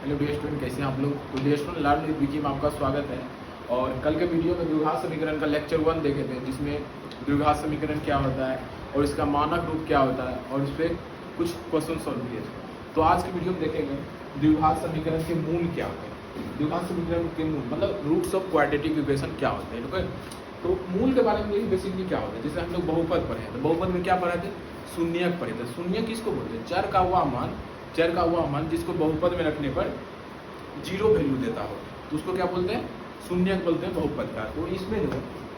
Hello dear student, कैसे हैं आप लोग। तो dear student, learn with Vicky में आपका स्वागत है। और कल के वीडियो में द्विघात समीकरण का लेक्चर 1 देखे थे, जिसमें द्विघात समीकरण क्या होता है और इसका मानक रूप क्या होता है और इस पर कुछ क्वेश्चन सॉल्व किए थे। तो आज की वीडियो में देखेंगे द्विघात समीकरण के मूल क्या होते हैं। द्विघात समीकरण के मूल मतलब रूट्स ऑफ क्वाड्रेटिक इक्वेशन क्या होते हैं। ओके, तो मूल के बारे में यही बेसिकली क्या होता है। जैसे हम लोग बहुपद पढ़े हैं, तो बहुपद में क्या पढ़े थे, शून्यक पढ़े थे। शून्य किसको बोलते हैं, चर का वह मान जिसको बहुपद में रखने पर 0 वैल्यू देता हो, तो उसको क्या बोलते हैं, शून्यक बोलते हैं बहुपद का। तो इसमें जो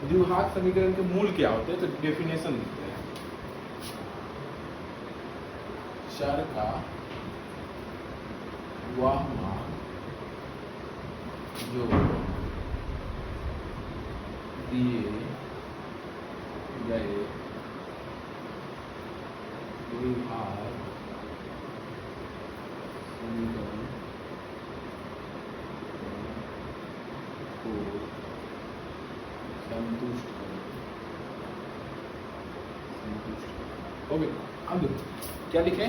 द्विघात समीकरण के मूल क्या होते हैं, तो डेफिनेशन लिखते हैं। चर का वह मान जो दिए गए द्विघात समीकरण को संतुष्ट करें। ओके, अब देखो क्या लिखे,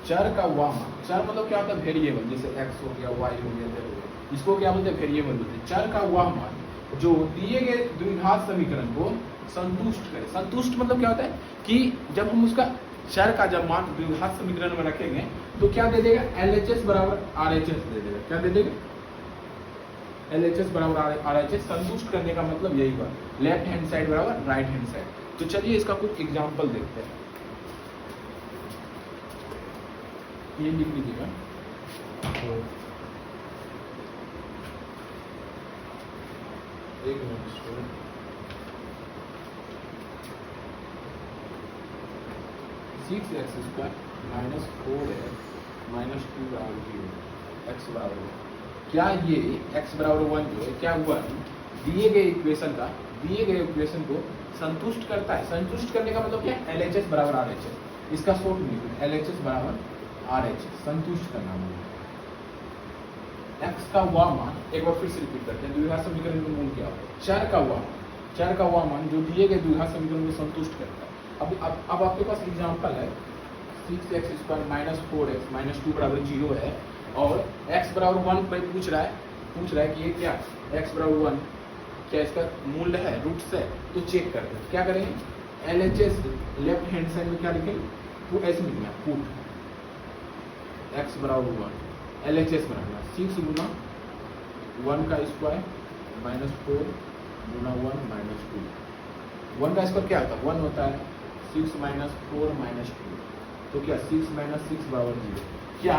चर का वह मान। चर मतलब क्या होता है, वेरिएबल। जैसे x हो गया, y हो गया, z हो गया, इसको क्या बोलते हैं, वेरिएबल बोलते हैं। चर का वह मान जो दिए गए द्विघात समीकरण को संतुष्ट करे। संतुष्ट मतलब क्या होता है कि जब हम उसका चर का जब मान द्विघात समीकरण में रखेंगे तो क्या दे देगा, LHS बराबर RHS दे देगा। क्या दे देगा, LHS बराबर RHS। संतुष्ट करने का मतलब यही हुआ, लेफ्ट हैंड साइड बराबर राइट हैंड साइड। तो चलिए इसका कुछ एग्जांपल देखते हैं। ये लिख लीजिएगा, एक minute student. Six x square minus 4x minus 2 बराबर 0, एक्स बराबर 1। क्या ये x बराबर 1 जो है, क्या 1 दिए गए इक्वेशन को संतुष्ट करता है। संतुष्ट करने का मतलब क्या है, LHS बराबर RHS। इसका शॉर्ट लिखो, LHS बराबर RHS, संतुष्ट करना मतलब। x का वह मान, एक बार फिर से रिपीट करते हैं, द्विघात समीकरण का मूल क्या है, चर का वह मान जो दिए गए द्विघात समीकरण को संतुष्ट करता है। अब आपके पास एग्जांपल है, 6x square minus 4x minus 2 बराबर 0 है और x बराबर 1 पे पूछ रहा है कि ये क्या x बराबर 1 क्या इसका मूल्य है, रूट्स है। तो चेक करते हैं, क्या करेंगे, LHS लेफ्ट हैंड साइड में क्या लिखेंगे, तो ऐसे लिखना है, पुट x बराबर 1 LHS बराबर 6 गुना 1 का स्क्वायर माइनस 4 गुना 1 माइनस 2। 1 का स्क्वायर क्या होता है, 1 होता है, 6 माइनस 4 माइनस 2, तो क्या 6 माइनस 6 बराबर 0। क्या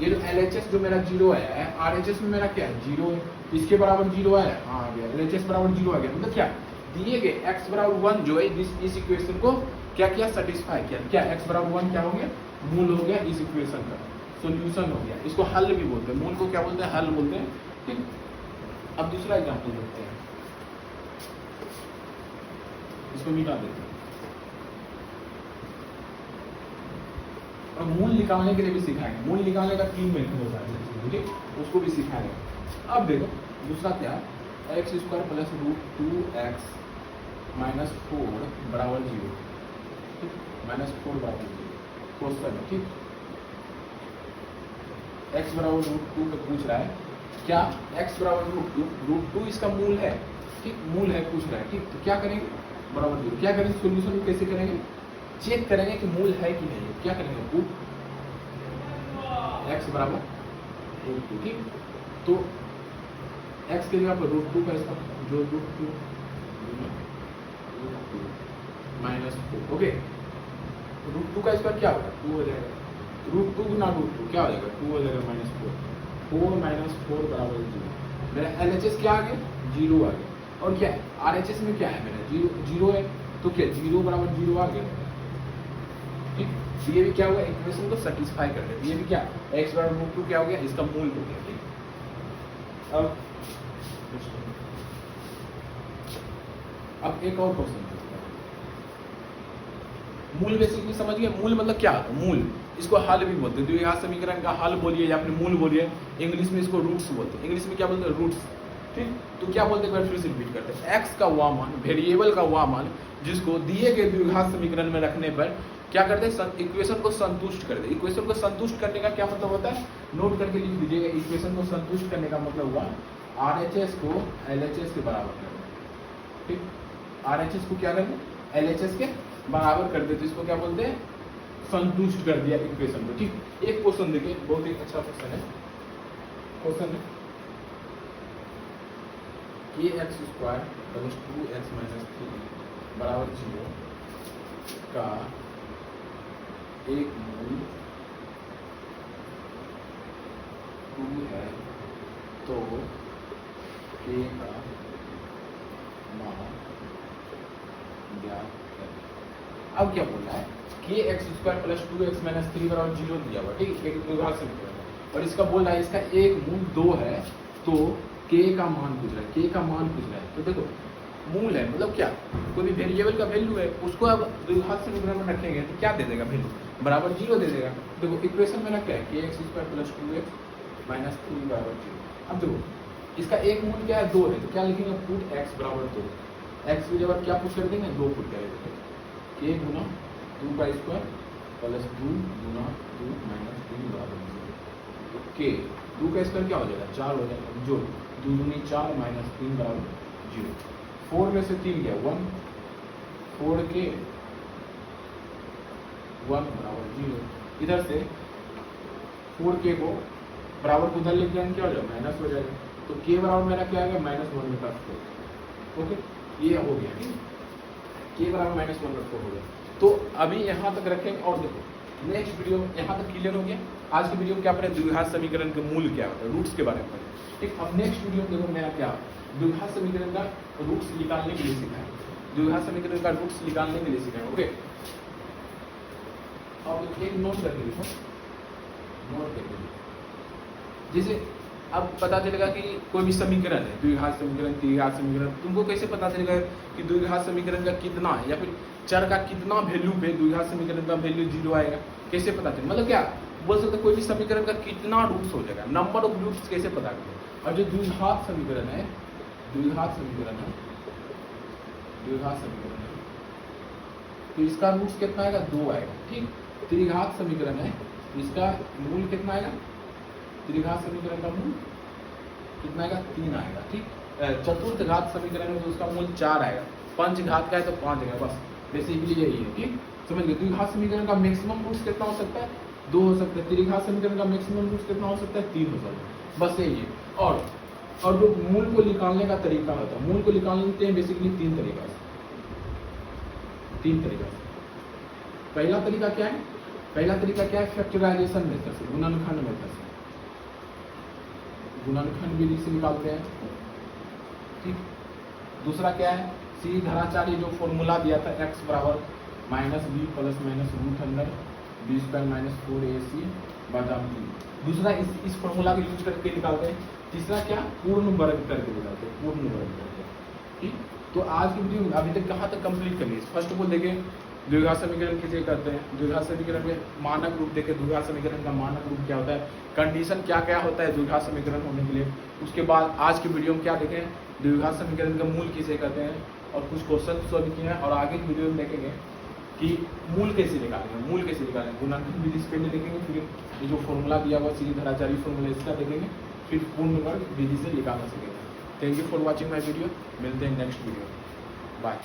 ये जो LHS जो मेरा 0 है, RHS में मेरा क्या है, 0 है, इसके बराबर 0 है, हाँ आ गया, LHS बराबर 0 आ गया। मतलब क्या दिए गए x बराबर 1 जो है इस इक्वेशन को क्या किया, सेटिस्फाई किया। क्या x बराबर 1 क्या हो गया, मूल हो गया इस इक्वेशन का, सॉल्यूशन हो गया। इसको हल भी बोलते हैं, मूल को क्या बोलते हैं, हल बोलते हैं। ठीक, अब दूसरा एग्जाम्पल देखते हैं, इसको मिटा देते हैं और मूल निकालने के लिए भी सिखाएंगे। मूल निकालने का 3 मेथड होता है, ठीक, उसको भी सिखाएंगे। अब देखो दूसरा क्या है, x square plus root 2x minus 4 बराबर 0, ठीक, माइनस 4 बराबर 0 क्वेश्चन है। ठीक, x बराबर रूट 2 पे पूछ रहा है, क्या x बराबर रूट 2 इसका मूल है, ठीक, मूल है पूछ रहा है। ठीक, तो क्या करेंगे, बराबर 0 क्या करेंगे, सोल्यूशन कैसे करेंगे, चेक करेंगे कि मूल है कि नहीं। क्या करेंगे, पुट x बराबर रूट 2। ठीक, तो x के जगह पर रूट 2 का इसका जो रूट 2 माइनस 4। ओके, रूट 2 का इसका क्या होगा, 2 हो जाएगा, रूट 2 गुना रूट 2 क्या हो जाएगा, 2 हो जाएगा माइनस 4 माइनस 4 बराबर 0। मेरा LHS क्या आ गया, 0 आ गया। और क्या है, RHS में क्या है मेरा 0 है, तो क्या 0 बराबर 0 आ गया। ठीक, ये भी क्या हुआ, इक्वेशन को सेटिस्फाई कर देते। ये भी क्या, x बराबर रूट 2 क्या हो गया, इसका मूल हो गया। ठीक, अब एक और क्वेश्चन, मूल बेसिकली समझ गए। मूल मतलब क्या होता है, मूल इसको हल भी बोलते हैं, द्विघात समीकरण का हल बोलिए या फिर मूल बोलिए। इंग्लिश में इसको रूट्स बोलते हैं, इंग्लिश में क्या बोलते हैं, रूट्स। ठीक, तो क्या बोलते हैं, फिर से रिपीट करते हैं, x का वह मान, वेरिएबल का वह मान जिसको दिए गए द्विघात समीकरण में रखने पर क्या कर दे, इक्वेशन को संतुष्ट कर दे। इक्वेशन को संतुष्ट करने का क्या मतलब होता है, नोट करके लिख दीजिएगा। इक्वेशन को संतुष्ट करने का मतलब हुआ RHS को LHS के बराबर कर दे। ठीक, RHS को क्या कर दे, LHS के बराबर कर दे, तो इसको क्या बोलते हैं, संतुष्ट कर दिया इक्वेशन को। ठीक, एक क्वेश्चन देखिए, बहुत ही अच्छा क्वेश्चन है। क्वेश्चन है kx² + 2x - 3 बराबर 0 का एक मूल 2 है, तो k का मान ज्ञात करें। अब क्या बोल रहा है, kx² + 2x - 3 बराबर 0 दिया हुआ, ठीक, एक द्विघात समीकरण है, और इसका बोल रहा है इसका एक मूल 2 है, तो k का मान पूछ रहा है, k का मान पूछ रहा है। तो देखो मूल है मतलब क्या, कोई भी वेरिएबल का वैल्यू है, उसको अब द्विघात समीकरण में रखेंगे तो क्या दे देगा, वैल्यू बराबर 0 दे देगा। देखो इक्वेशन में रखा है kx² + 2x - 3 बराबर 0। अब देखो इसका एक मूल क्या है, 2 है, तो क्या लिखेंगे, पुट x बराबर 2। x की जगह क्या पुट कर देंगे, 2 पुट करेंगे, k गुना 2 का स्क्वायर प्लस 2 गुना 2 - 3 बराबर 0। k 2 का स्क्वायर क्या हो जाएगा, 4 हो जाएगा, जो 2 दूनी 4 - 3 बराबर 0। 4 में से 3 गया 1, 4k 1 बराबर 0। इधर से 4k को बराबर को उधर लिख देंगे, क्या हो जाएगा, माइनस हो जाएगा, तो k बराबर मेरा क्या आएगा, -1 में का 4। ओके, ये हो गया, ठीक, k बराबर -1 में 4 हो गया। तो अभी यहाँ तक रखेंगे, और देखो नेक्स्ट वीडियो यहाँ तक क्लियर हो गया। आज की वीडियो में क्या पढ़े, द्विघात समीकरण के मूल क्या होता है, रूट्स के बारे में पढ़े। ठीक, अब नेक्स्ट वीडियो में देखो मेरा क्या, द्विघात समीकरण का रूट्स निकालने के लिए सिखाएं, द्विघात समीकरण का रूट्स निकालने के लिए सिखाएं। ओके, अब एक नोट करके देखो, नोट करके देखो, जैसे अब पता चलेगा कि कोई भी समीकरण है, द्विघात समीकरण, त्रिघात समीकरण, तुमको कैसे पता चलेगा कि द्विघात समीकरण का कितना है, या फिर चर का कितना वैल्यू पे द्विघात समीकरण का वैल्यू 0 आएगा, कैसे पता चलेगा, मतलब क्या बोल सकते, कोई भी समीकरण का कितना रूट्स हो जाएगा, नंबर ऑफ रूट्स कैसे पता करें। और जो द्विघात समीकरण है, द्विघात समीकरण है, द्विघात समीकरण है, तो इसका रूट्स कितना आएगा, 2 आएगा। ठीक, त्रिघात समीकरण है, इसका मूल कितना आएगा, त्रिघात समीकरण का मूल कितना आएगा, 3 आएगा। ठीक, चतुर्थ घात समीकरण है तो उसका मूल 4 आएगा, पंचघात का है तो 5 आएगा, बस बेसिकली यही है। ठीक, समझ गए। द्विघात समीकरण का मैक्सिमम रूट्स कितना हो सकता है, 2 हो सकता है। त्रिघात समीकरण का मैक्सिमम रूट्स कितना हो सकता है, 3 हो सकता है, बस यही है। और जो मूल को निकालने का तरीका होता है, मूल को निकालते हैं बेसिकली 3 तरीका से, 3 तरीका से। पहला तरीका क्या है, पहला तरीका क्या है, फैक्टराइजेशन मेथड से, गुणनखंड मेथड से, गुणनखंड विधि से निकालते हैं। ठीक, दूसरा क्या है, श्रीधराचार्य जो फॉर्मूला दिया था, x बराबर -b + -√b² - 4ac बटा 2, दूसरा इस फॉर्मूला को यूज करके निकालते हैं। तीसरा क्या, पूर्ण वर्ग करके निकालते हैं, पूर्ण वर्ग करके। ठीक, तो आज की वीडियो अभी तक कहाँ तक कंप्लीट करनी है, फर्स्ट ऑफ ऑल देखें द्विघात समीकरण किसे कहते हैं, द्विघात समीकरण में मानक रूप देखें, द्विघात समीकरण का मानक रूप क्या होता है, कंडीशन क्या क्या होता है द्विघात समीकरण होने के लिए। उसके बाद आज की वीडियो में क्या देखें, द्विघात समीकरण का मूल किसे कहते हैं, और कुछ क्वेश्चन सॉल्व किए हैं, और आगे की वीडियो में देखेंगे कि मूल कैसे निकालेंगे, मूल कैसे निकालेंगे, गुणनखंड विधि से पहले देखेंगे, फिर ये जो फॉर्मूला दिया हुआ श्रीधराचार्य फॉर्मूला इसका देखेंगे, फिर पूर्ण वर्ग विधि से निकालना सीखेंगे। Thank you for watching my video, मिलते हैं नेक्स्ट वीडियो, बाय।